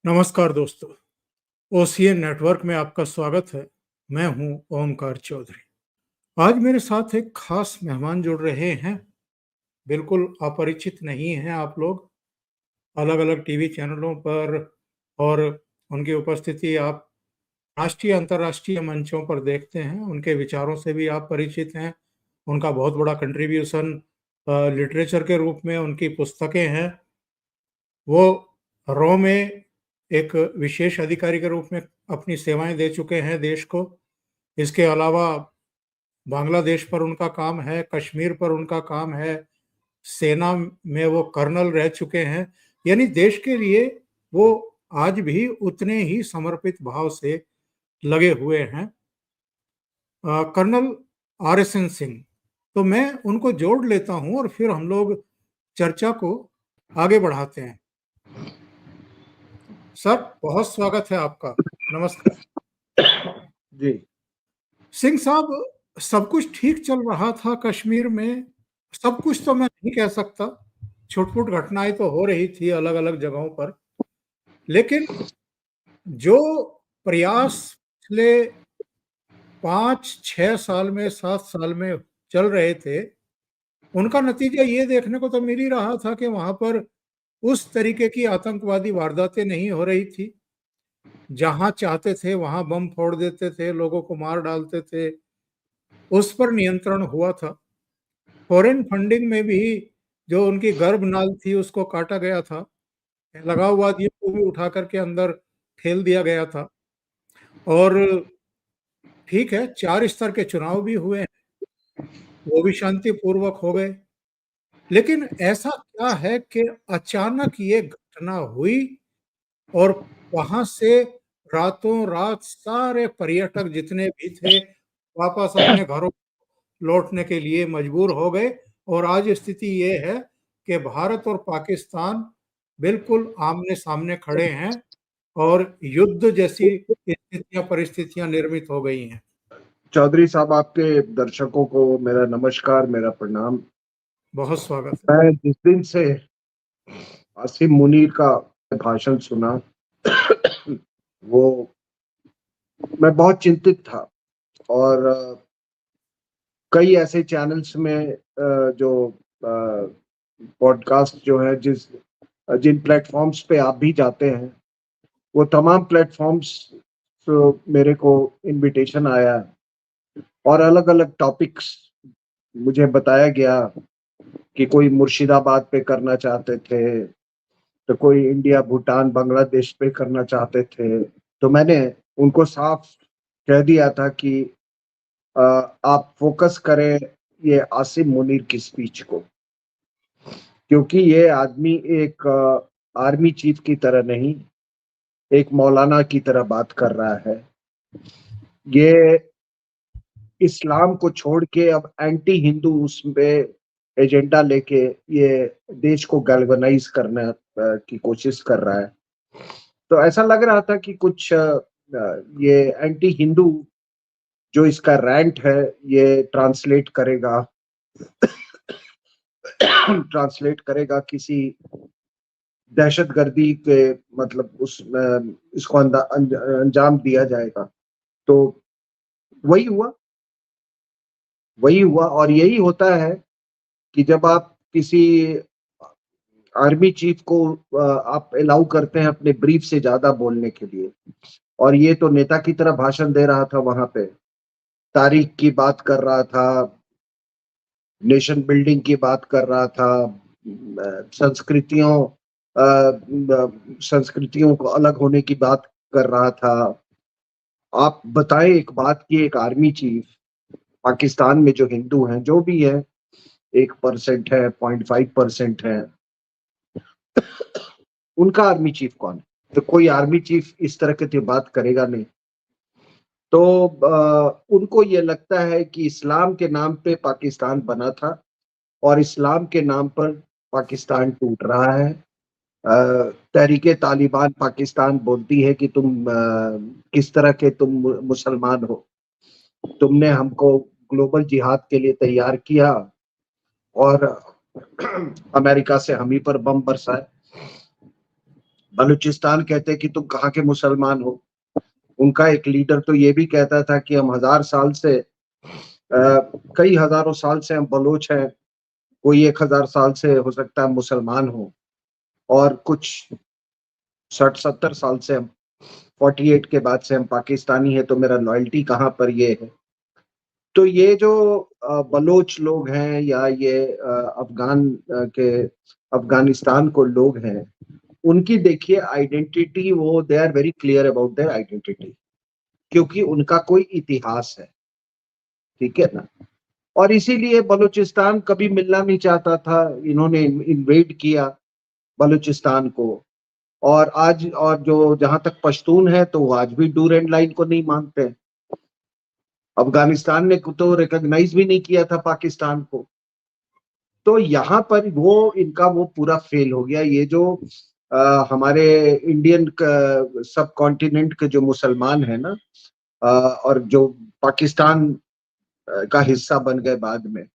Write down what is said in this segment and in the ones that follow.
नमस्कार दोस्तों, OCN network में आपका स्वागत है। मैं हूं ओमकार चौधरी। आज मेरे साथ एक खास मेहमान जुड़ रहे हैं। बिल्कुल अपरिचित नहीं हैं आप लोग। अलग-अलग टीवी चैनलों पर और उनकी उपस्थिति आप राष्ट्रीय अंतर्राष्ट्रीय मंचों पर देखते हैं। उनके विचारों से भी आप परिचित हैं। उनका बहुत बड़ा कंट्रीब्यूशन लिटरेचर के रूप में उनकी पुस्तकें हैं। वो रॉ में एक विशेष अधिकारी के रूप में अपनी सेवाएं दे चुके हैं देश को। इसके अलावा बांग्लादेश पर उनका काम है, कश्मीर पर उनका काम है, सेना में वो कर्नल रह चुके हैं। यानी देश के लिए वो आज भी उतने ही समर्पित भाव से लगे हुए हैं। कर्नल RSN सिंह, तो मैं उनको जोड़ लेता हूं और फिर हम लोग चर्चा को आगे बढ़ाते हैं। सर, बहुत स्वागत है आपका। नमस्कार जी। सिंह साहब। सब कुछ ठीक चल रहा था कश्मीर में। सब कुछ तो मैं नहीं कह सकता, छुटपुट घटनाएं तो हो रही थी अलग अलग जगहों पर, लेकिन जो प्रयास पिछले 5-6 साल में 7 साल में चल रहे थे, उनका नतीजा ये देखने को तो मिल ही रहा था कि वहां पर उस तरीके की आतंकवादी वारदातें नहीं हो रही थी। जहां चाहते थे वहां बम फोड़ देते थे, लोगों को मार डालते थे। उस पर नियंत्रण हुआ था। फॉरेन फंडिंग में भी जो उनकी गर्भनाल थी उसको काटा गया था। अलगाववादियों को भी उठा करके अंदर ठेल दिया गया था। और ठीक है, 4 स्तर के चुनाव भी हुए, वो भी शांतिपूर्वक हो गए। लेकिन ऐसा क्या है कि अचानक ये घटना हुई और वहां से रातों रात सारे पर्यटक जितने भी थे वापस अपने घरों लौटने के लिए मजबूर हो गए। और आज स्थिति ये है कि भारत और पाकिस्तान बिल्कुल आमने सामने खड़े हैं और युद्ध जैसी स्थितियां परिस्थितियां निर्मित हो गई हैं। चौधरी साहब, आपके दर्शकों को मेरा नमस्कार, मेरा प्रणाम। बहुत स्वागत है। मैं जिस दिन से आसिम मुनीर का भाषण सुना वो मैं बहुत चिंतित था। और कई ऐसे चैनल्स में जो पॉडकास्ट जो है जिन प्लेटफॉर्म्स पे आप भी जाते हैं, वो तमाम प्लेटफॉर्म्स मेरे को इनविटेशन आया और अलग अलग टॉपिक्स मुझे बताया गया कि कोई मुर्शिदाबाद पे करना चाहते थे, तो कोई इंडिया, भूटान, बांग्लादेश पे करना चाहते थे। तो मैंने उनको साफ कह दिया था कि आप फोकस करें ये आसिम मुनीर की स्पीच को, क्योंकि ये आदमी एक आर्मी चीफ की तरह नहीं, एक मौलाना की तरह बात कर रहा है। ये इस्लाम को छोड़ के अब एंटी हिंदू उसमें एजेंडा लेके ये देश को गैल्वनाइज करने की कोशिश कर रहा है। तो ऐसा लग रहा था कि कुछ ये एंटी हिंदू जो इसका रैंट है ये ट्रांसलेट करेगा किसी दहशतगर्दी के, मतलब उस इसको अंजाम दिया जाएगा। तो वही हुआ और यही होता है कि जब आप किसी आर्मी चीफ को आप अलाउ करते हैं अपने ब्रीफ से ज्यादा बोलने के लिए, और ये तो नेता की तरह भाषण दे रहा था, वहां पे तारीख की बात कर रहा था, नेशन बिल्डिंग की बात कर रहा था, संस्कृतियों संस्कृतियों को अलग होने की बात कर रहा था। आप बताएं एक बात की, एक आर्मी चीफ पाकिस्तान में जो हिंदू हैं, जो भी है, 1% है, 0.5% है, उनका आर्मी चीफ कौन है? तो कोई आर्मी चीफ इस तरह की बात करेगा नहीं। तो उनको ये लगता है कि इस्लाम के नाम पे पाकिस्तान बना था और इस्लाम के नाम पर पाकिस्तान टूट रहा है। तहरीके तालिबान पाकिस्तान बोलती है कि तुम किस तरह के तुम मुसलमान हो, तुमने हमको ग्लोबल जिहाद के लिए तैयार किया और अमेरिका से हम ही पर बम बरसाए। बलूचिस्तान कहते कि तुम कहाँ के मुसलमान हो। उनका एक लीडर तो ये भी कहता था कि हम 1000 साल से कई हजारों साल से हम बलोच हैं, कोई 1000 साल से हो सकता है मुसलमान हो, और कुछ 60-70 साल से हम 48 के बाद से हम पाकिस्तानी है, तो मेरा लॉयल्टी कहाँ पर ये है। तो ये जो बलोच लोग हैं या ये अफगानिस्तान को लोग हैं, उनकी देखिए आइडेंटिटी, वो they are very clear about their identity, क्योंकि उनका कोई इतिहास है, ठीक है ना। और इसीलिए बलूचिस्तान कभी मिलना नहीं चाहता था, इन्होंने इन्वेड किया बलूचिस्तान को। और आज, और जो जहां तक पश्तून है, तो वो आज भी डूरेंट लाइन को नहीं मानते। अफगानिस्तान ने तो रिकॉग्नाइज भी नहीं किया था पाकिस्तान को। तो यहाँ पर वो इनका वो पूरा फेल हो गया। ये जो हमारे इंडियन सब कॉन्टिनेंट के जो मुसलमान है ना, और जो पाकिस्तान का हिस्सा बन गए बाद में,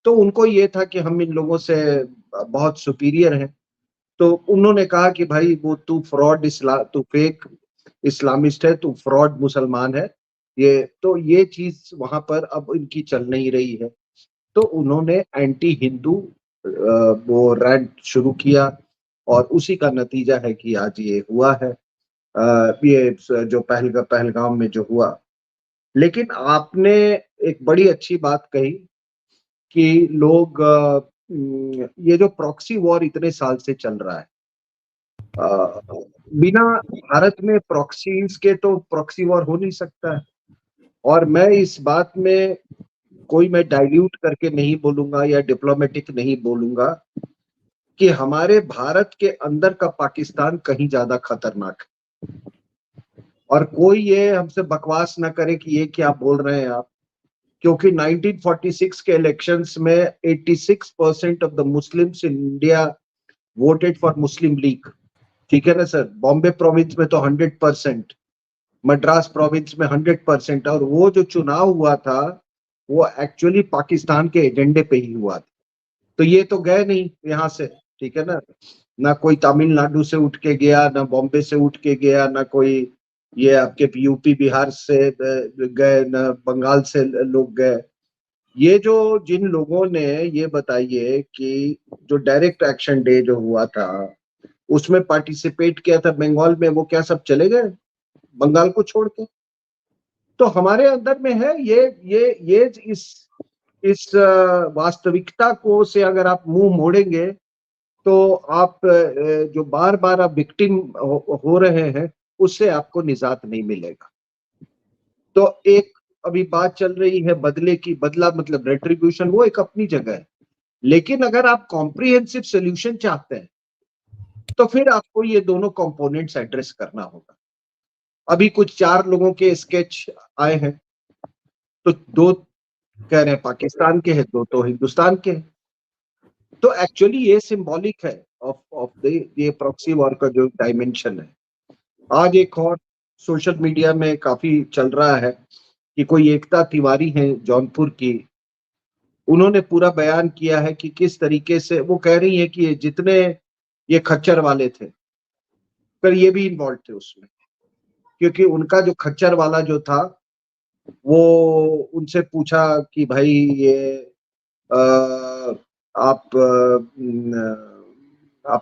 तो उनको ये था कि हम इन लोगों से बहुत सुपीरियर हैं। तो उन्होंने कहा कि भाई वो तू फ्रॉड तू फेक इस्लामिस्ट है, तू फ्रॉड मुसलमान है। ये चीज वहां पर अब इनकी चल नहीं रही है। तो उन्होंने एंटी हिंदू वो रैंट शुरू किया, और उसी का नतीजा है कि आज ये हुआ है, ये जो पहलगाम में जो हुआ। लेकिन आपने एक बड़ी अच्छी बात कही कि लोग ये जो प्रॉक्सी वॉर इतने साल से चल रहा है, बिना भारत में प्रॉक्सीज के तो प्रॉक्सी वॉर हो नहीं सकता है। और मैं इस बात में मैं डाइल्यूट करके नहीं बोलूंगा या डिप्लोमेटिक नहीं बोलूंगा कि हमारे भारत के अंदर का पाकिस्तान कहीं ज्यादा खतरनाक है। और कोई ये हमसे बकवास ना करे कि ये क्या बोल रहे हैं आप, क्योंकि 1946 के इलेक्शंस में 86% of the Muslims in India voted for Muslim league, ठीक है ना सर। बॉम्बे प्रोविंस में तो 100%, मद्रास प्रोविंस में 100%, और वो जो चुनाव हुआ था वो एक्चुअली पाकिस्तान के एजेंडे पे ही हुआ था। तो ये तो गए नहीं यहाँ से, ठीक है ना। ना कोई तमिलनाडु से उठ के गया, ना बॉम्बे से उठ के गया, ना कोई ये आपके यूपी बिहार से गए, ना बंगाल से लोग गए। ये जो जिन लोगों ने, ये बताइए कि जो डायरेक्ट एक्शन डे जो हुआ था उसमें पार्टिसिपेट किया था बंगाल में, वो क्या सब चले गए बंगाल को छोड़ के? तो हमारे अंदर में है ये इस वास्तविकता को से अगर आप मुंह मोड़ेंगे, तो आप जो बार बार आप विक्टिम हो रहे हैं, उससे आपको निजात नहीं मिलेगा। तो एक अभी बात चल रही है बदले की, बदला मतलब रेट्रीब्यूशन, वो एक अपनी जगह है। लेकिन अगर आप कॉम्प्रिहेंसिव सोल्यूशन चाहते हैं, तो फिर आपको ये दोनों कंपोनेंट्स एड्रेस करना होगा। अभी कुछ 4 लोगों के स्केच आए हैं, तो 2 कह रहे हैं पाकिस्तान के हैं, 2 तो हिंदुस्तान के हैं। तो एक्चुअली ये सिंबॉलिक है ऑफ ये प्रॉक्सी वॉर का जो डायमेंशन है। आज एक और सोशल मीडिया में काफी चल रहा है कि कोई एकता तिवारी है जौनपुर की, उन्होंने पूरा बयान किया है कि किस तरीके से वो कह रही है कि जितने ये खच्चर वाले थे, पर ये भी इन्वॉल्व थे उसमें, क्योंकि उनका जो खच्चर वाला जो था, वो उनसे पूछा कि भाई ये आप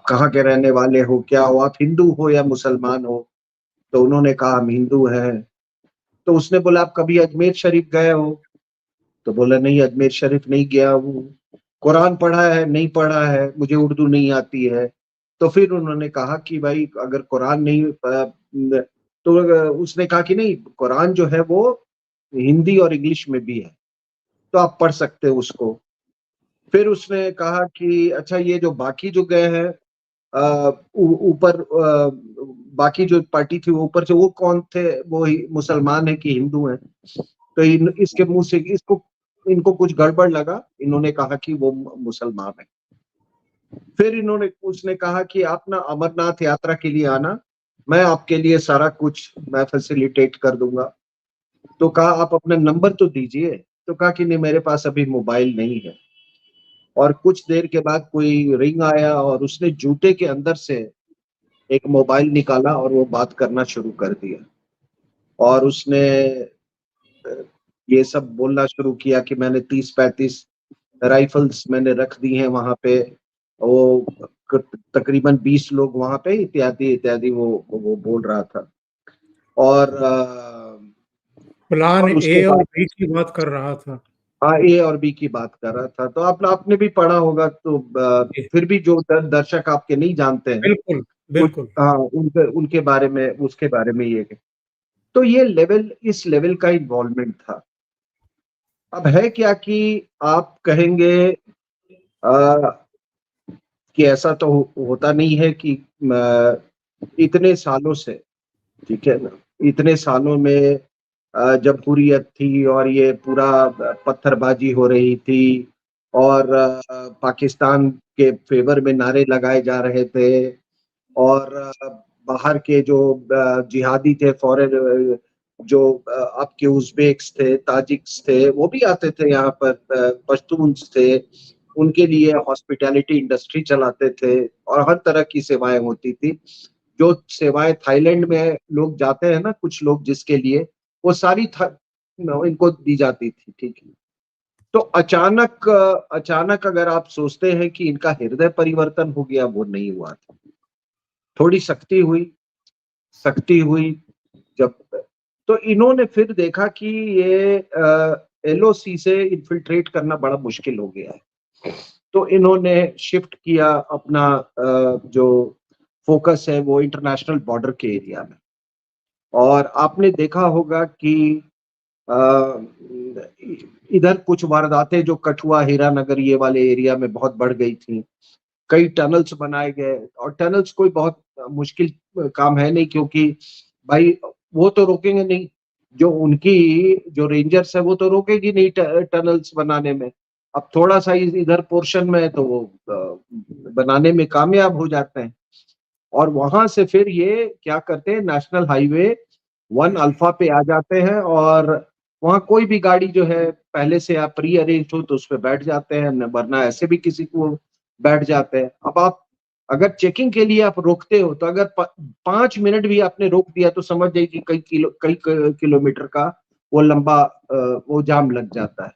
कहाँ के रहने वाले हो, क्या हो, आप हिंदू हो या मुसलमान हो? तो उन्होंने कहा हम हिंदू हैं। तो उसने बोला आप कभी अजमेर शरीफ गए हो? तो बोला नहीं, अजमेर शरीफ नहीं गया हूँ। कुरान पढ़ा है? नहीं पढ़ा है, मुझे उर्दू नहीं आती है। तो फिर उन्होंने कहा कि भाई अगर कुरान नहीं तो उसने कहा कि नहीं, कुरान जो है वो हिंदी और इंग्लिश में भी है, तो आप पढ़ सकते हो उसको। फिर उसने कहा कि अच्छा ये जो बाकी जो गए हैं ऊपर, बाकी जो पार्टी थी वो ऊपर से, वो कौन थे, वो मुसलमान है कि हिंदू है? तो इसके मुंह से इनको कुछ गड़बड़ लगा, इन्होंने कहा कि वो मुसलमान है। फिर उसने कहा कि आप ना अमरनाथ यात्रा के लिए आना, मैं आपके लिए सारा कुछ मैं फैसिलिटेट कर दूंगा। तो कहा आप अपना नंबर तो दीजिए। तो कहा कि नहीं, मेरे पास अभी मोबाइल नहीं है। और कुछ देर के बाद कोई रिंग आया और उसने जूते के अंदर से एक मोबाइल निकाला और वो बात करना शुरू कर दिया, और उसने ये सब बोलना शुरू किया कि मैंने 30-35 राइफल्स मैंने रख दी हैं वहां पे, वो तकरीबन 20 लोग वहां पे, इत्यादि इत्यादि वो बोल रहा था। और प्लान और ए उसके और बाद बी की बात कर रहा था। हाँ, ए और बी की बात कर रहा था। तो आपने भी पढ़ा होगा, तो जी, फिर भी जो दर्शक आपके नहीं जानते हैं बिल्कुल, कुछ, बिल्कुल। हाँ, उनके उनके बारे में, उसके बारे में ये तो ये लेवल, इस लेवल का इन्वॉल्वमेंट था। अब है क्या कि आप कहेंगे कि ऐसा तो होता नहीं है कि इतने सालों से, ठीक है ना, इतने सालों में जमहूरियत थी और ये पूरा पत्थरबाजी हो रही थी, और पाकिस्तान के फेवर में नारे लगाए जा रहे थे, और बाहर के जो जिहादी थे, फॉरेन, जो आपके उज़्बेक्स थे, ताजिक्स थे, वो भी आते थे यहाँ पर, पश्तून्स थे, उनके लिए हॉस्पिटैलिटी इंडस्ट्री चलाते थे, और हर तरह की सेवाएं होती थी। जो सेवाएं थाईलैंड में लोग जाते हैं ना, कुछ लोग जिसके लिए, वो सारी इनको दी जाती थी, ठीक है। तो अचानक अगर आप सोचते हैं कि इनका हृदय परिवर्तन हो गया, वो नहीं हुआ था। थोड़ी सख्ती हुई जब, तो इन्होंने फिर देखा कि ये एलओसी से इन्फिल्ट्रेट करना बड़ा मुश्किल हो गया है। तो इन्होंने शिफ्ट किया अपना जो फोकस है वो इंटरनेशनल बॉर्डर के एरिया में। और आपने देखा होगा कि अ, इधर कुछ वारदातें जो कठुआ, हीरानगर, ये वाले एरिया में बहुत बढ़ गई थी। कई टनल्स बनाए गए, और टनल्स कोई बहुत मुश्किल काम है नहीं, क्योंकि भाई वो तो रोकेंगे नहीं, जो उनकी जो रेंजर्स है वो तो रोकेगी नहीं टनल्स बनाने में। अब थोड़ा सा इधर पोर्शन में है तो वो बनाने में कामयाब हो जाते हैं। और वहां से फिर ये क्या करते हैं, नेशनल हाईवे 1 अल्फा पे आ जाते हैं, और वहां कोई भी गाड़ी जो है पहले से आप प्री अरेंज हो तो उस पर बैठ जाते हैं, वरना ऐसे भी किसी को बैठ जाते हैं। अब आप अगर चेकिंग के लिए आप रोकते हो, तो अगर 5 मिनट भी आपने रोक दिया तो समझ जाइए कि कई किलोमीटर का वो लंबा वो जाम लग जाता है।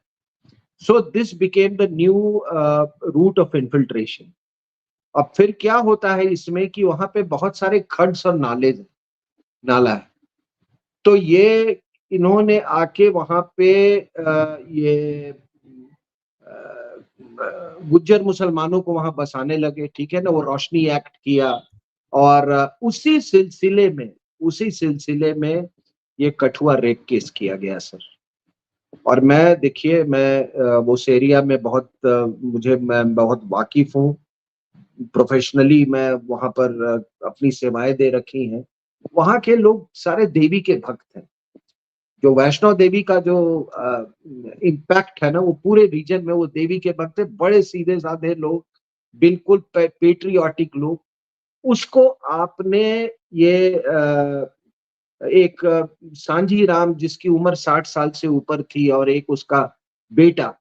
So this became the new root of infiltration. अब फिर क्या होता है इसमें कि वहां पे बहुत सारे खड्स और नाला है। तो ये इन्होंने आके वहां पे ये गुज्जर मुसलमानों को वहां बसाने लगे, ठीक है ना, वो रोशनी एक्ट किया। और उसी सिलसिले में ये कठुआ रेप केस किया गया सर। और मैं, देखिए, मैं उस एरिया में बहुत मैं बहुत वाकिफ हूँ। प्रोफेशनली मैं वहां पर अपनी सेवाएं दे रखी हैं। वहां के लोग सारे देवी के भक्त हैं। जो वैष्णो देवी का जो इम्पैक्ट है ना, वो पूरे रीजन में, वो देवी के भक्त है, बड़े सीधे साधे लोग, बिल्कुल पेट्रियाटिक लोग। उसको आपने ये एक सांझी राम जिसकी उम्र 60 साल से ऊपर थी, और एक उसका बेटा,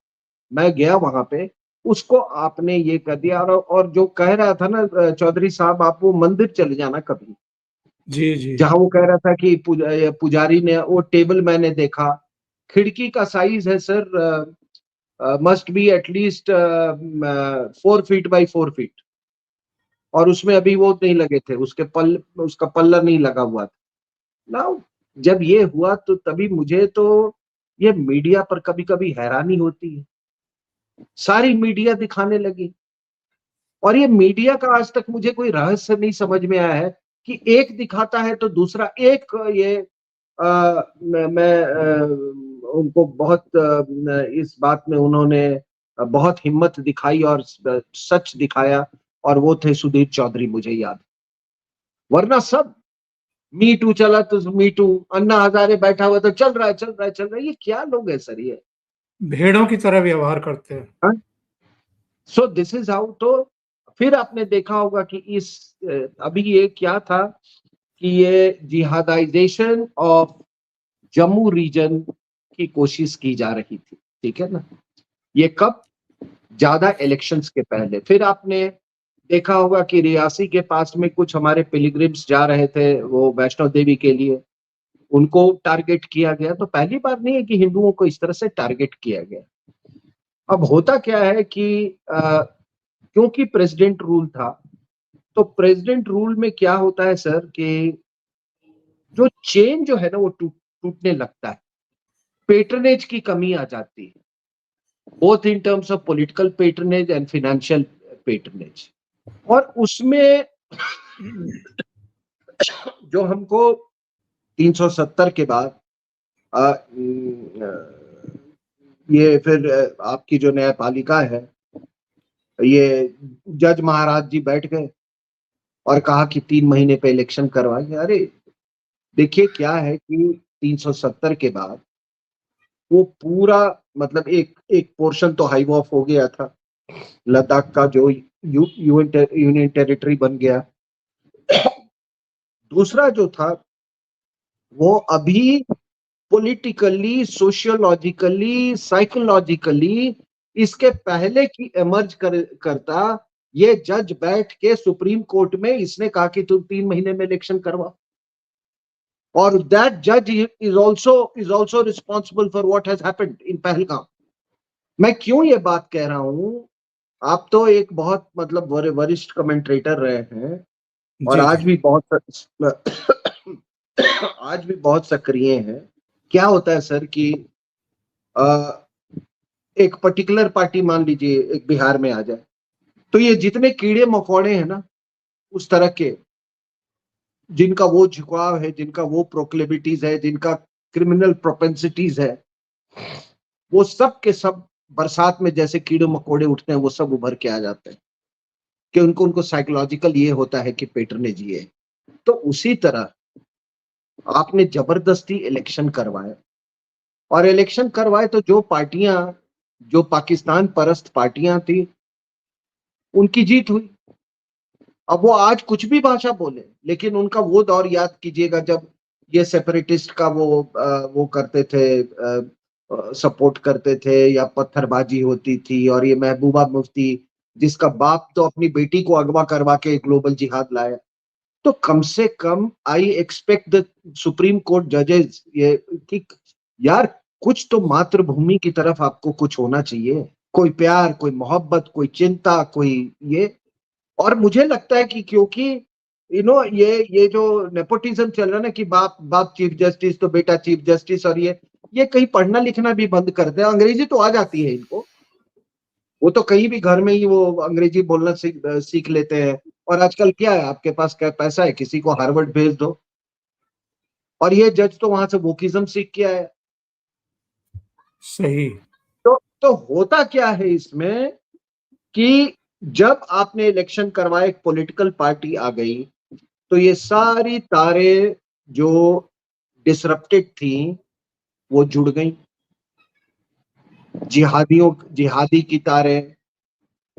मैं गया वहां पे, उसको आपने ये कर दिया। और जो कह रहा था ना चौधरी साहब, आप वो मंदिर चले जाना कभी, जी, जी। जहां वो कह रहा था कि पुजारी ने वो टेबल मैंने देखा, खिड़की का साइज है sir, must be at least 4 feet by 4 feet, और उसमें अभी वो नहीं लगे थे, उसका पल्ला नहीं लगा हुआ था ना। जब ये हुआ तो तभी मुझे तो ये मीडिया पर कभी कभी हैरानी होती है। सारी मीडिया दिखाने लगी, और ये मीडिया का आज तक मुझे कोई रहस्य नहीं समझ में आया है कि एक दिखाता है तो दूसरा एक ये मैं उनको बहुत इस बात में उन्होंने बहुत हिम्मत दिखाई और सच दिखाया, और वो थे सुधीर चौधरी, मुझे याद। वरना सब मी टू चला तो मी टू, अन्ना हजारे बैठा हुआ तो चल रहा है, चल रहा है, चल रहा है। ये क्या लोग है सर ये? भेड़ों की तरह व्यवहार करते हैं। So this is how. तो फिर आपने देखा होगा कि इस अभी ये क्या था कि ये जिहादाइजेशन ऑफ जम्मू रीजन की कोशिश की जा रही थी, ठीक है ना। ये कब? ज्यादा इलेक्शंस के पहले। फिर आपने देखा होगा कि रियासी के पास में कुछ हमारे पिलग्रिम्स जा रहे थे वो वैष्णो देवी के लिए, उनको टारगेट किया गया। तो पहली बार नहीं है कि हिंदुओं को इस तरह से टारगेट किया गया। अब होता क्या है कि क्योंकि प्रेसिडेंट रूल था, तो प्रेसिडेंट रूल में क्या होता है सर कि जो चेन जो है ना वो टूटने लगता है, पेट्रनेज की कमी आ जाती है, both in terms of political patronage and financial patronage. और उसमें जो हमको 370 के बाद ये फिर आपकी जो न्यायपालिका है, ये जज महाराज जी बैठ गए और कहा कि 3 महीने पे इलेक्शन करवाएंगे। अरे देखिए क्या है कि 370 के बाद वो पूरा मतलब एक पोर्शन तो हाइव ऑफ हो गया था, लद्दाख का जो यूनियन टेरिटरी बन गया। दूसरा जो था वो अभी पॉलिटिकली, सोशियोलॉजिकली, साइकोलॉजिकली इसके पहले की एमर्ज करता ये जज बैठ के सुप्रीम कोर्ट में इसने कहा कि तुम 3 महीने में इलेक्शन करवाओ, और दैट जज is also responsible for what has happened in Pahalgam. मैं क्यों ये बात कह रहा हूं, आप तो एक बहुत मतलब वरिष्ठ कमेंट्रेटर रहे हैं और जी जी। आज भी बहुत सक्रिय हैं। क्या होता है सर कि एक पर्टिकुलर पार्टी मान लीजिए एक बिहार में आ जाए, तो ये जितने कीड़े मकोड़े हैं ना उस तरह के, जिनका वो झुकाव है, जिनका वो प्रोक्लेविटीज है, जिनका क्रिमिनल प्रोपेंसिटीज है, वो सब के सब बरसात में जैसे कीड़े मकोड़े उठते हैं वो सब उभर के आ जाते हैं कि उनको साइकोलॉजिकल ये होता है कि पेट्रनेज ये है। तो उसी तरह आपने जबरदस्ती इलेक्शन करवाए, और इलेक्शन करवाए तो जो पार्टियां, जो पाकिस्तान परस्त पार्टियां थी, उनकी जीत हुई। अब वो आज कुछ भी भाषा बोले, लेकिन उनका वो दौर याद कीजिएगा जब ये सेपरेटिस्ट का वो करते थे, सपोर्ट करते थे, या पत्थरबाजी होती थी, और ये महबूबा मुफ्ती जिसका बाप तो अपनी बेटी को अगवा करवा के ग्लोबल जिहाद लाया। तो कम से कम I expect the supreme court जजेस ये कि यार कुछ तो मातृभूमि की तरफ आपको कुछ होना चाहिए, कोई प्यार, कोई मोहब्बत, कोई चिंता, कोई ये। और मुझे लगता है कि क्योंकि ये जो नेपोटिज्म चल रहा है ना कि बाप बाप चीफ जस्टिस तो बेटा चीफ जस्टिस, और ये कहीं पढ़ना लिखना भी बंद कर दे। अंग्रेजी तो आ जाती है इनको, वो तो कहीं भी घर में ही वो अंग्रेजी बोलना सीख लेते हैं। और आजकल क्या है, आपके पास क्या पैसा है, किसी को हार्वर्ड भेज दो, और ये जज तो वहां से वोकिज्म सीख के आया। सही। तो होता क्या है इसमें कि जब आपने इलेक्शन करवाए, एक पॉलिटिकल पार्टी आ गई, तो ये सारी तारें जो डिसरप्टेड थी वो जुड़ गई। जिहादी की तारें,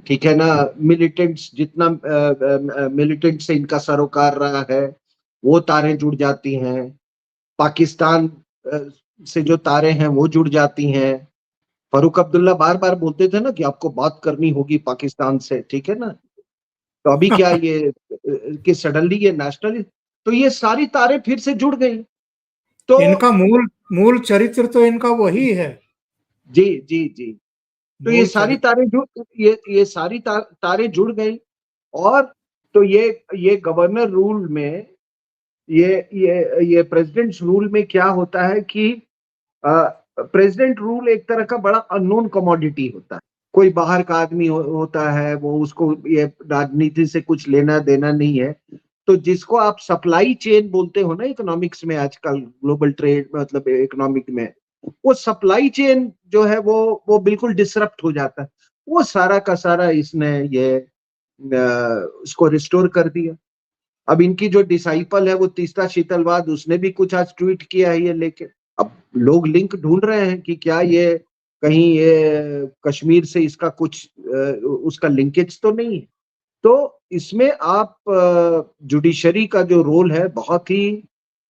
ठीक है ना, मिलिटेंट्स जितना मिलिटेंट से इनका सरोकार रहा है वो तारें जुड़ जाती हैं, पाकिस्तान से जो तारें हैं वो जुड़ जाती हैं। फारूक अब्दुल्ला बार बार बोलते थे ना कि आपको बात करनी होगी पाकिस्तान से, ठीक है ना। तो अभी क्या ये कि सडनली ये नेशनल, तो ये सारी तारें फिर से जुड़ गई। तो इनका मूल मूल चरित्र तो इनका वही है। जी जी जी। तो ये मूल सारी चरित्र। तारें जुड़, ये सारी तारें जुड़ गई। और तो ये गवर्नर रूल में, ये प्रेसिडेंट्स रूल में क्या होता है कि प्रेसिडेंट रूल एक तरह का बड़ा अननोन कमोडिटी होता है। कोई बाहर का आदमी होता है, वो उसको ये राजनीति से कुछ लेना देना नहीं है। तो जिसको आप सप्लाई चेन बोलते हो ना इकोनॉमिक्स में, आजकल ग्लोबल ट्रेड मतलब इकोनॉमिक में, वो सप्लाई चेन जो है वो बिल्कुल डिसरप्ट हो जाता है। वो सारा का सारा इसने ये उसको रिस्टोर कर दिया। अब इनकी जो डिसाइपल है वो तीस्ता शीतलवाद, उसने भी कुछ आज ट्वीट किया है ये लेके। अब लोग लिंक ढूंढ रहे हैं कि क्या ये कहीं ये कश्मीर से इसका कुछ उसका लिंकेज तो नहीं है। तो इसमें आप जुडिशरी का जो रोल है बहुत ही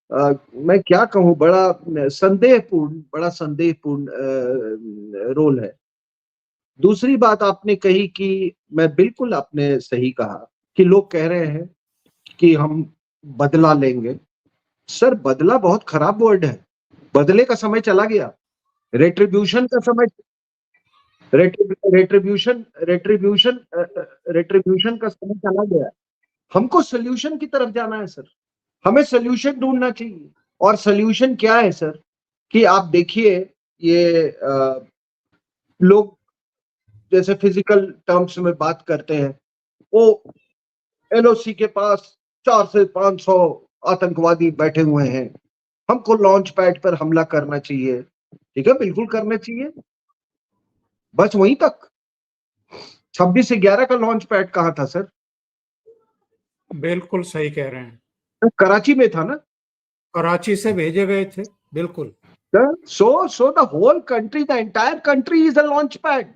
मैं क्या कहूं, बड़ा संदेहपूर्ण रोल है। दूसरी बात आपने कही कि मैं बिल्कुल आपने सही कहा कि लोग कह रहे हैं कि हम बदला लेंगे। सर बदला बहुत खराब वर्ड है, बदले का समय चला गया, रेट्रिब्यूशन का समय, रेट्रिब्यूशन रेट्रिब्यूशन रेट्रिब्यूशन का समय चला गया। हमको सोल्यूशन की तरफ जाना है सर, हमें सोल्यूशन ढूंढना चाहिए। और सोल्यूशन क्या है सर कि आप देखिए ये लोग जैसे फिजिकल टर्म्स में बात करते हैं, वो एलओसी के पास 4 से 500 आतंकवादी बैठे हुए हैं, हमको लॉन्च पैड पर हमला करना चाहिए। ठीक है, बिल्कुल करना चाहिए, बस वहीं तक। 26 से 11 का लॉन्च पैड कहाँ था सर? बिल्कुल सही कह रहे हैं, कराची में था ना। कराची से भेजे गए थे, बिल्कुल। So the whole country, the entire country is a launch pad.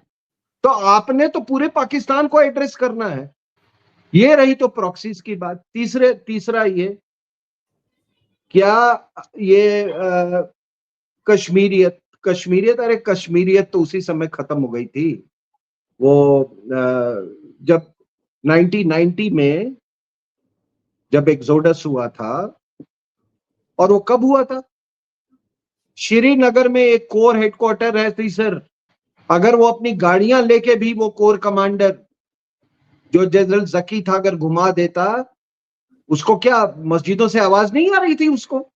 तो आपने तो पूरे पाकिस्तान को एड्रेस करना है। ये रही तो प्रॉक्सीज की बात। तीसरा ये क्या, ये कश्मीरियत, कश्मीरियत, अरे कश्मीरियत तो उसी समय खत्म हो गई थी। वो जब 1990 में जब एक्सोडस हुआ था, और वो कब हुआ था? श्रीनगर में एक कोर हेडक्वार्टर है थी सर। अगर वो अपनी गाड़ियां लेके भी वो कोर कमांडर जो जनरल जकी था अगर घुमा देता, उसको क्या मस्जिदों से आवाज नहीं आ रही थी उसको?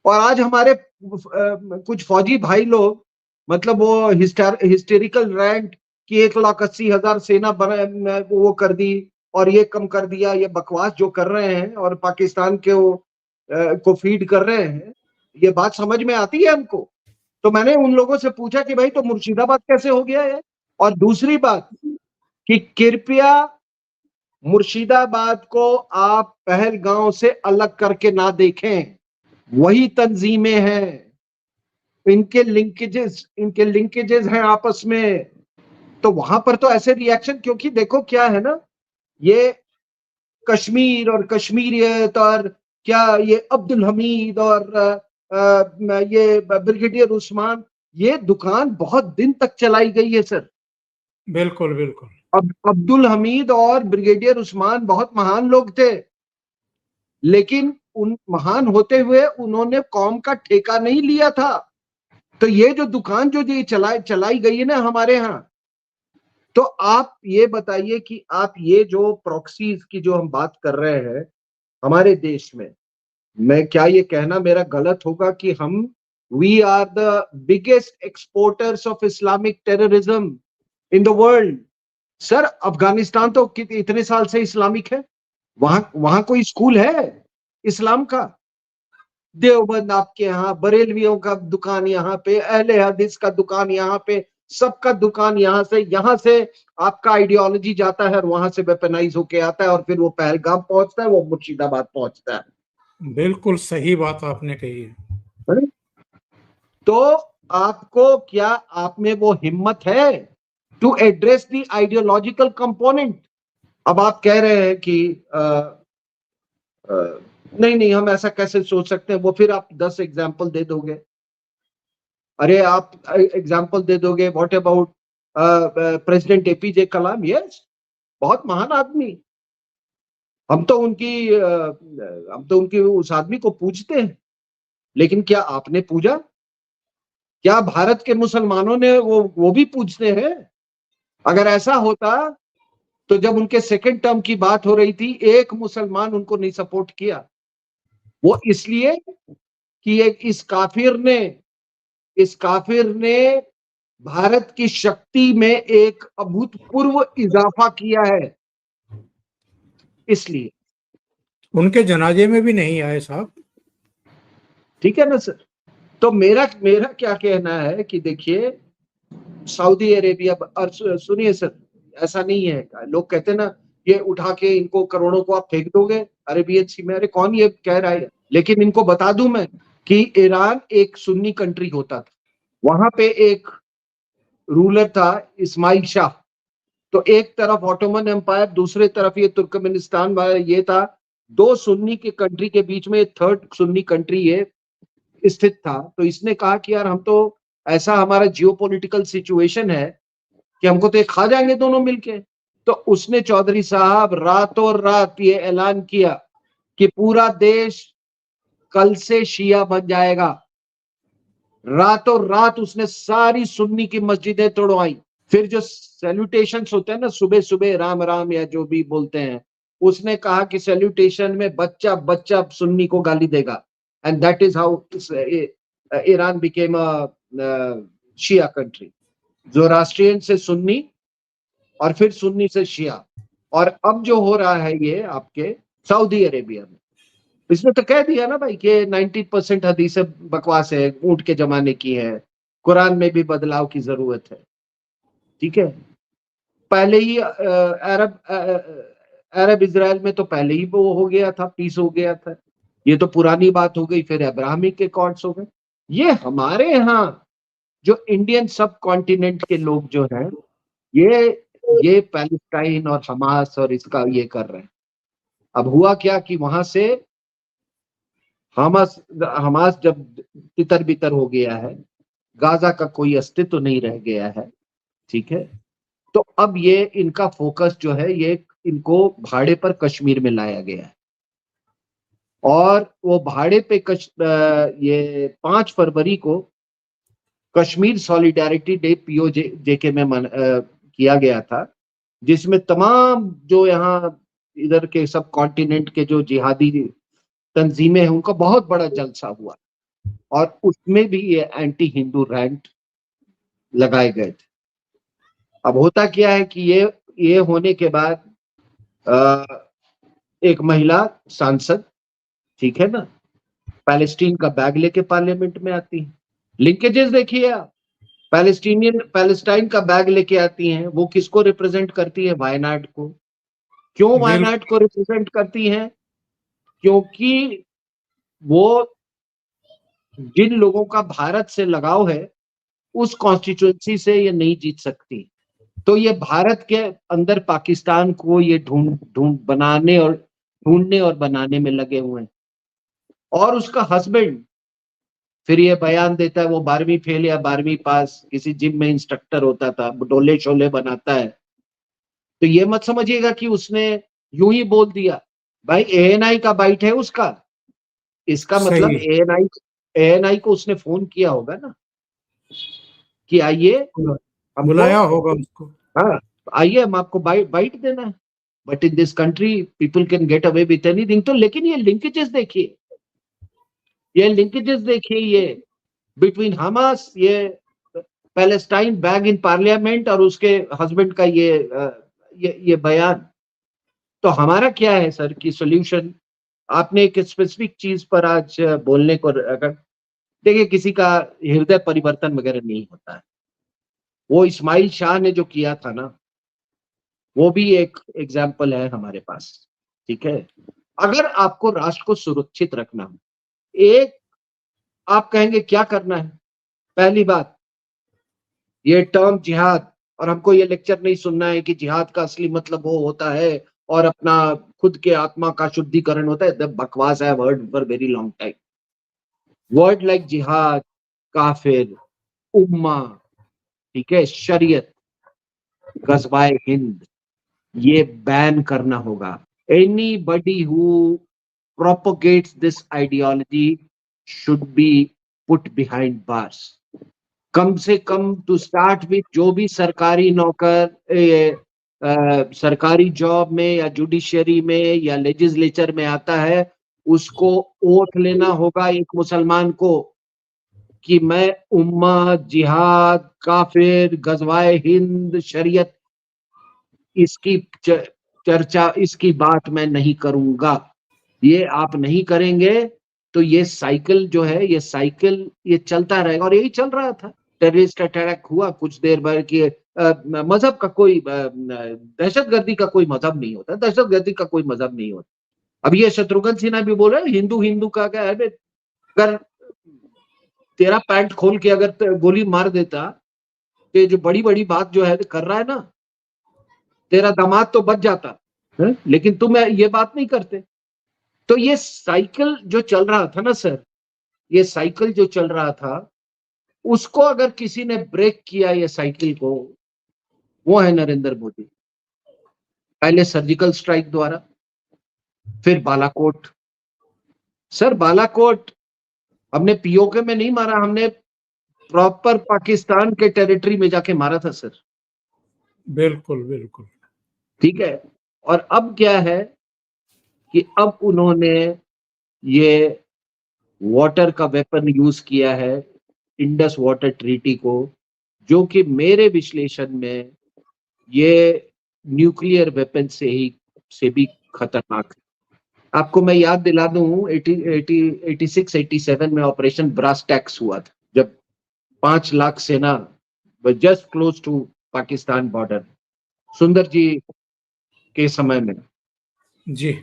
और आज हमारे कुछ फौजी भाई लोग, मतलब वो हिस्टेरिकल रैंट कि 1,80,000 सेना बना वो कर दी और ये कम कर दिया, ये बकवास जो कर रहे हैं और पाकिस्तान के वो को फीड कर रहे हैं, ये बात समझ में आती है हमको? तो मैंने उन लोगों से पूछा कि भाई तो मुर्शिदाबाद कैसे हो गया है? और दूसरी बात कि कृपया मुर्शिदाबाद को आप पहलगांव से अलग करके ना देखें, वही तंजीमें हैं, इनके लिंकेजेस हैं आपस में। तो वहां पर तो ऐसे रिएक्शन, क्योंकि देखो क्या है ना, ये कश्मीर और कश्मीरियत और क्या ये अब्दुल हमीद और ये ब्रिगेडियर उस्मान, ये दुकान बहुत दिन तक चलाई गई है सर। बिल्कुल बिल्कुल। अब अब्दुल हमीद और ब्रिगेडियर उस्मान बहुत महान लोग थे, लेकिन उन महान होते हुए उन्होंने कौम का ठेका नहीं लिया था। तो ये जो दुकान जो ये चलाई गई है ना हमारे यहाँ, तो आप ये बताइए कि आप ये जो प्रॉक्सीज की जो हम बात कर रहे हैं हमारे देश में, मैं क्या ये कहना मेरा गलत होगा कि हम we are the biggest exporters of Islamic terrorism in the world. Sir Afghanistan तो इतने साल से इस्लामिक है, वहां वहां कोई स्कूल है इस्लाम का? देवबंद आपके यहाँ, बरेलवियों का दुकान यहाँ पे, अहले हदीस का दुकान यहाँ पे, सबका दुकान यहाँ से आपका आइडियोलॉजी जाता है और वहां से वेपनाइज होके आता है और फिर वो पहलगाम पहुंचता है, वो मुर्शिदाबाद पहुंचता है। बिल्कुल सही बात आपने कही है। तो आपको क्या, आप में वो हिम्मत है to address the ideological component? अब आप कह रहे हैं कि नहीं नहीं हम ऐसा कैसे सोच सकते हैं, वो फिर आप 10 एग्जाम्पल दे दोगे। अरे आप एग्जाम्पल दे दोगे, what about president APJ Kalam? Yes, बहुत महान आदमी, हम तो उनकी उस आदमी को पूजते हैं, लेकिन क्या आपने पूजा? क्या भारत के मुसलमानों ने वो भी पूछते हैं? अगर ऐसा होता तो जब उनके सेकंड टर्म की बात हो रही थी, एक मुसलमान उनको नहीं सपोर्ट किया। वो इसलिए कि इस काफिर ने भारत की शक्ति में एक अभूतपूर्व इजाफा किया है, इसलिए। उनके जनाजे में भी नहीं आए साहब। ठीक है ना सर? तो मेरा मेरा क्या कहना है कि देखिए सऊदी अरेबिया, और सुनिए सर, ऐसा नहीं है, लोग कहते हैं ना ये उठा के इनको करोड़ों को आप फेंक दोगे अरेबियन सी में, अरे कौन ये कह रहा है? लेकिन इनको बता दूं मैं कि ईरान एक सुन्नी कंट्री होता था, वहां पे एक रूलर था इस्माइल शाह। तो एक तरफ ऑटोमन एम्पायर, दूसरे तरफ ये तुर्कमेनिस्तान वाला ये था। दो सुन्नी के कंट्री के बीच में थर्ड सुन्नी कंट्री ये स्थित था। तो इसने कहा कि यार हम तो, ऐसा हमारा जियोपॉलिटिकल सिचुएशन है कि हमको तो ये खा जाएंगे दोनों मिलके। तो उसने चौधरी साहब रातों रात ये ऐलान किया कि पूरा देश कल से शिया बन जाएगा। रातों रात उसने सारी सुन्नी की मस्जिदें तोड़वाई। फिर जो सैल्यूटेशंस होते हैं ना सुबह सुबह राम राम या जो भी बोलते हैं, उसने कहा कि सैल्यूटेशन में बच्चा बच्चा सुन्नी को गाली देगा, and that is how Iran became a Shia country. Zoroastrian से सुन्नी और फिर सुन्नी से शिया। और अब जो हो रहा है ये आपके सऊदी अरेबिया में, इसने तो कह दिया ना भाई कि 90% हदीसें बकवास है, ऊंट के जमाने की है, कुरान में भी बदलाव की जरूरत है। ठीक है, पहले ही अरब इजराइल में तो पहले ही वो हो गया था, पीस हो गया था। ये तो पुरानी बात हो गई, फिर अब्राहमिक के कॉर्ड्स हो गए। ये हमारे यहाँ जो इंडियन सब कॉन्टिनेंट के लोग जो हैं, ये पैलेस्टाइन और हमास और इसका ये कर रहे हैं। अब हुआ क्या कि वहां से हमास जब तितर बितर हो गया है, गाजा का कोई अस्तित्व नहीं रह गया है, ठीक है, तो अब ये इनका फोकस जो है ये इनको भाड़े पर कश्मीर में लाया गया है। और वो भाड़े पे ये 5 फरवरी को कश्मीर सॉलिडारिटी डे POJK में किया गया था, जिसमें तमाम जो यहाँ इधर के सब कॉन्टिनेंट के जो जिहादी तंजीमें हैं उनका बहुत बड़ा जलसा हुआ, और उसमें भी ये एंटी हिंदू रैंट लगाए गए थे। अब होता क्या है कि ये होने के बाद एक महिला सांसद, ठीक है ना, पैलेस्टीन का बैग लेके पार्लियामेंट में आती है। लिंकेजेस देखिए आप, पैलेस्टाइन का बैग लेके आती हैं। वो किसको रिप्रेजेंट करती है? वायनाड को। क्यों वायनाड को रिप्रेजेंट करती हैं? क्योंकि वो जिन लोगों का भारत से लगाव है उस कॉन्स्टिट्यूएंसी से ये नहीं जीत सकती, तो ये भारत के अंदर पाकिस्तान को ये ढूंढने और बनाने में लगे हुए हैं। और उसका हस्बैंड फिर ये बयान देता है, वो 12वीं फेल या 12वीं पास किसी जिम में इंस्ट्रक्टर होता था, डोले शोले बनाता है। तो ये मत समझिएगा कि उसने यूं ही बोल दिया। भाई ANI का बाइट है उसका, इसका मतलब ANI को उसने फोन किया होगा ना कि आइए, बुलाया होगा उसको, हाँ आइए हम आपको बाइट देना है। But in this country people can get away with anything. तो लेकिन ये लिंकेजेस देखिए, ये बिटवीन हमास, ये पैलेस्टाइन बैग इन पार्लियामेंट और उसके हस्बैंड का ये बयान। तो हमारा क्या है सर कि सॉल्यूशन? आपने एक स्पेसिफिक चीज पर आज बोलने को, अगर देखिए किसी का हृदय परिवर्तन वगैरह नहीं होता है। वो इस्माइल शाह ने जो किया था ना, वो भी एक एग्जाम्पल है हमारे पास। ठीक है, अगर आपको राष्ट्र को सुरक्षित रखना हो, एक आप कहेंगे क्या करना है? पहली बात, ये टर्म जिहाद, और हमको ये लेक्चर नहीं सुनना है कि जिहाद का असली मतलब वो होता है और अपना खुद के आत्मा का शुद्धिकरण होता है। बकवास है word for very long time. Word like जिहाद, काफिर, उम्मा, ठीक है, शरीयत, गज़वाए हिंद, ये बैन करना होगा। Anybody who propagates this ideology should be put behind bars. कम से कम टू स्टार्ट विथ, जो भी सरकारी नौकर सरकारी जॉब में या जुडिशरी में या लेजिस्लेचर में आता है, उसको ओथ लेना होगा एक मुसलमान को कि मैं उम्मा, जिहाद, काफिर, गज़वाए हिंद, शरीयत, इसकी चर्चा, इसकी बात मैं नहीं करूंगा। ये आप नहीं करेंगे तो ये साइकिल जो है, ये साइकिल ये चलता रहेगा। और यही चल रहा था। टेररिस्ट अटैक हुआ कुछ देर बाद कि मजहब का कोई, दहशतगर्दी का कोई मजहब नहीं होता, दहशतगर्दी का कोई मजहब नहीं होता। अब ये शत्रुघ्न सिन्हा भी बोल रहे हैं हिंदू हिंदू का क्या है? अगर तेरा पैंट खोल के अगर गोली मार देता, तो जो बड़ी बड़ी बात जो है कर रहा है ना, तेरा दामाद तो बच जाता है, लेकिन तुम ये बात नहीं करते। तो ये साइकिल जो चल रहा था ना सर, ये साइकिल जो चल रहा था, उसको अगर किसी ने ब्रेक किया ये साइकिल को, वो है नरेंद्र मोदी। पहले सर्जिकल स्ट्राइक द्वारा, फिर बालाकोट। सर बालाकोट हमने पीओके में नहीं मारा, हमने प्रॉपर पाकिस्तान के टेरिटरी में जाके मारा था सर। बिल्कुल बिल्कुल। ठीक है। और अब क्या है कि अब उन्होंने ये वाटर का वेपन यूज किया है, इंडस वाटर ट्रीटी को, जो कि मेरे विश्लेषण में ये न्यूक्लियर वेपन से भी खतरनाक है। आपको मैं याद दिला दूं, 86-87 में ऑपरेशन ब्रास टैक्स हुआ था, जब 5 लाख सेना just close to Pakistan border, Sundar ji के समय में। जी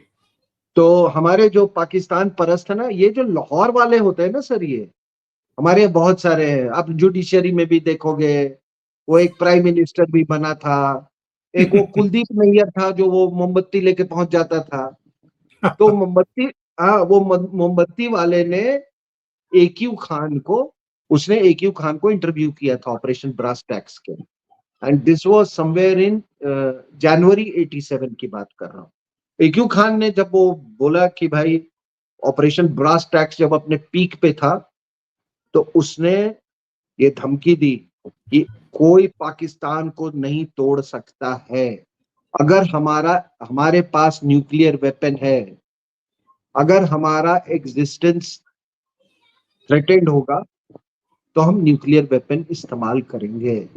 तो हमारे जो पाकिस्तान परस्त है ना, ये जो लाहौर वाले होते हैं ना सर, ये हमारे यहाँ बहुत सारे हैं। आप जुडिशरी में भी देखोगे, वो एक प्राइम मिनिस्टर भी बना था, एक वो कुलदीप नैयर था जो वो मोमबत्ती लेके पहुंच जाता था। तो मोमबत्ती, हाँ, वो मोमबत्ती वाले ने एक्यू खान को, उसने एक्यू खान को इंटरव्यू किया था ऑपरेशन ब्रास टैक्स के, and this was somewhere in January 87 की बात कर रहा हूँ। एक्यू खान ने जब वो बोला कि भाई ऑपरेशन ब्रास टैक्स जब अपने पीक पे था, तो उसने ये धमकी दी कि कोई पाकिस्तान को नहीं तोड़ सकता है। अगर हमारे पास न्यूक्लियर वेपन है, अगर हमारा एग्जिस्टेंस थ्रेटेंड होगा, तो हम न्यूक्लियर वेपन इस्तेमाल करेंगे।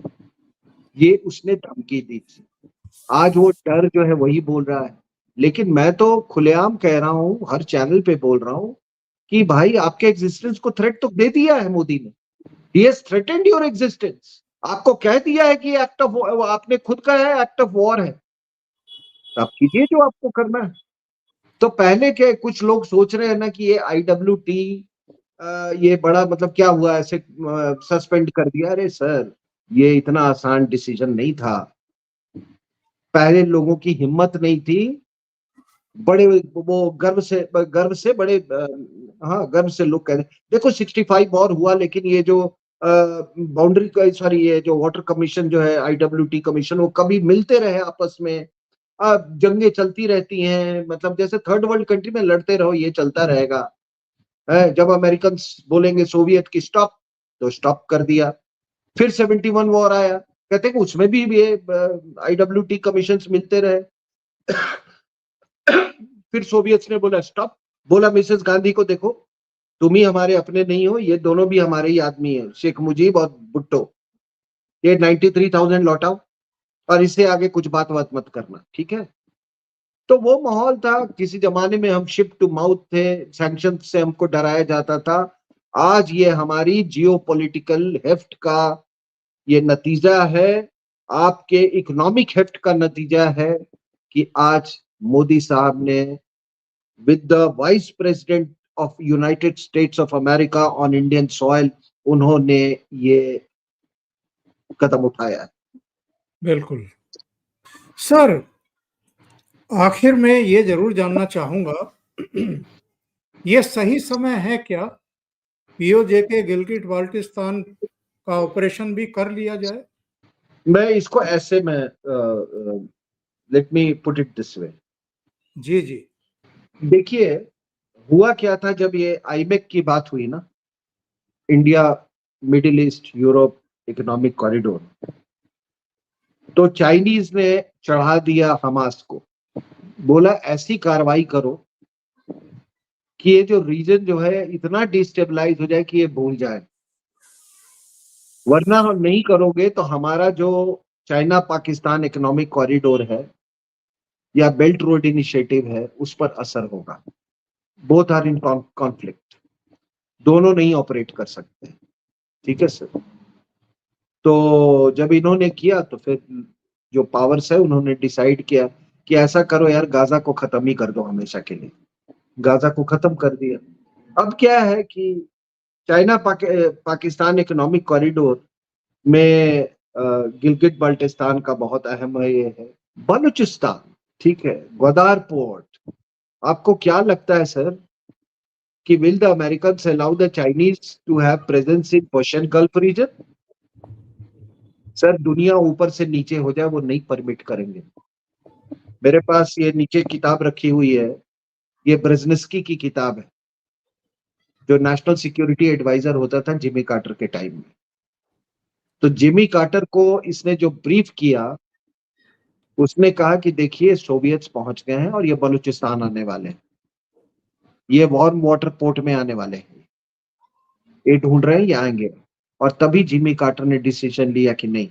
ये उसने धमकी दी थी। आज वो डर जो है वही बोल रहा है। लेकिन मैं तो खुलेआम कह रहा हूं, हर चैनल पे बोल रहा हूं कि भाई आपके एग्जिस्टेंस को थ्रेट तो दे दिया है मोदी ने। He has threatened your existence. आपको कह दिया है कि एक्ट ऑफ, आपने खुद कहा है एक्ट ऑफ वॉर है, तो आप कीजिए जो आपको करना है। तो पहले के कुछ लोग सोच रहे हैं ना कि ये IWT ये बड़ा मतलब क्या हुआ ऐसे सस्पेंड कर दिया। अरे सर, ये इतना आसान डिसीजन नहीं था। पहले लोगों की हिम्मत नहीं थी, बड़े वो गर्व से बड़े हाँ, गर्व से लोग कह रहे देखो 65 और हुआ, लेकिन ये जो बाउंड्री का, सॉरी, ये जो वाटर कमीशन जो है, IWT कमीशन, वो कभी मिलते रहे आपस में। जंगें चलती रहती हैं, मतलब जैसे थर्ड वर्ल्ड कंट्री में लड़ते रहो, ये चलता रहेगा। जब अमेरिकन बोलेंगे सोवियत की स्टॉप, तो स्टॉप कर दिया। फिर 71 वॉर आया, कहते हैं कि उसमें भी ये IWT कमीशन मिलते रहे। फिर सोवियत ने बोला स्टॉप, बोला मिसेस गांधी को देखो, तुम ही हमारे अपने नहीं हो, ये दोनों भी हमारे ही आदमी है, शेख मुजीब और भुट्टो। ये 93,000 लौटाओ और इससे आगे कुछ बात मत करना, ठीक है। तो वो माहौल था। किसी जमाने में हम शिप टू माउथ थे, सैंक्शन से हमको डराया जाता था। आज ये हमारी जियोपॉलिटिकल हेफ्ट का ये नतीजा है, आपके इकोनॉमिक हेफ्ट का नतीजा है कि आज मोदी साहब ने with the vice president of United States of America on Indian soil, उन्होंने ये कदम उठाया है। बिल्कुल सर, आखिर में ये जरूर जानना चाहूंगा, ये सही समय है क्या पीओजे के गिलगिट बाल्टिस्तान का ऑपरेशन भी कर लिया जाए? मैं इसको ऐसे में let me put it this way. जी जी। देखिए, हुआ क्या था जब ये आईमेक की बात हुई ना, India middle east Europe economic corridor, तो चाइनीज ने चढ़ा दिया हमास को, बोला ऐसी कार्रवाई करो कि ये जो रीजन जो है इतना डिस्टेबलाइज हो जाए कि ये भूल जाए, वरना हम नहीं करोगे तो हमारा जो चाइना पाकिस्तान इकोनॉमिक कॉरिडोर है या बेल्ट रोड इनिशिएटिव है, उस पर असर होगा। बोथ आर इन कॉन्फ्लिक्ट, दोनों नहीं ऑपरेट कर सकते, ठीक है सर। तो जब इन्होंने किया तो फिर जो पावर्स है उन्होंने डिसाइड किया कि ऐसा करो यार, गाजा को खत्म ही कर दो हमेशा के लिए। गाजा को खत्म कर दिया। अब क्या है कि चाइना पाकिस्तान इकोनॉमिक कॉरिडोर में गिलगिट बाल्टिस्तान का बहुत अहम है, ये है बलूचिस्तान, ठीक है, ग्वादार पोर्ट। आपको क्या लगता है सर कि will the Americans allow the Chinese to have presence in Persian Gulf region? Sir दुनिया ऊपर से नीचे हो जाए वो नहीं परमिट करेंगे। मेरे पास ये नीचे किताब रखी हुई है, ये ब्रेज़िन्स्की की किताब है, जो नेशनल सिक्योरिटी एडवाइजर होता था जिमी कार्टर के टाइम में। तो जिमी कार्टर को इसने जो ब्रीफ किया, उसने कहा कि देखिए सोवियत्स पहुंच गए हैं और ये बलूचिस्तान आने वाले हैं, ये वार्म वाटर पोर्ट में आने वाले हैं, ये ढूंढ रहे हैं, ये आएंगे। और तभी जिमी कार्टर ने डिसीजन लिया कि नहीं,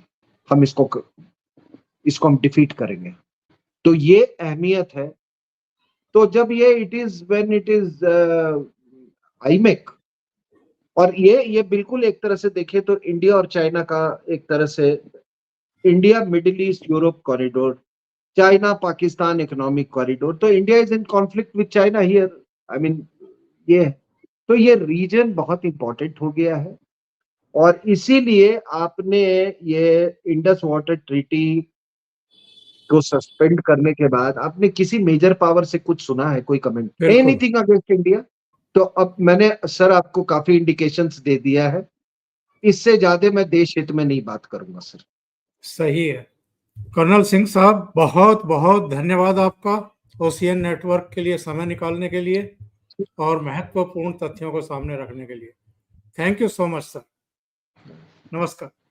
हम इसको हम डिफीट करेंगे। तो ये अहमियत है। तो जब ये इट इज आईमेक, और ये बिल्कुल एक तरह से देखें तो इंडिया और चाइना का एक तरह से, India middle east Europe corridor, China Pakistan economic corridor, तो India is in conflict with China here. I mean ये, तो ये रीजन बहुत इंपॉर्टेंट हो गया है। और इसीलिए आपने ये इंडस वाटर ट्रीटी को सस्पेंड करने के बाद आपने किसी मेजर पावर से कुछ सुना है, कोई कमेंट, बिल्कुल एनीथिंग अगेंस्ट इंडिया? तो अब मैंने सर आपको काफी इंडिकेशंस दे दिया है, इससे ज्यादा मैं देश हित में नहीं बात करूंगा सर। सही है। कर्नल सिंह साहब, बहुत बहुत धन्यवाद आपका ओशियन नेटवर्क के लिए समय निकालने के लिए और महत्वपूर्ण तथ्यों को सामने रखने के लिए। Thank you so much sir. नमस्कार।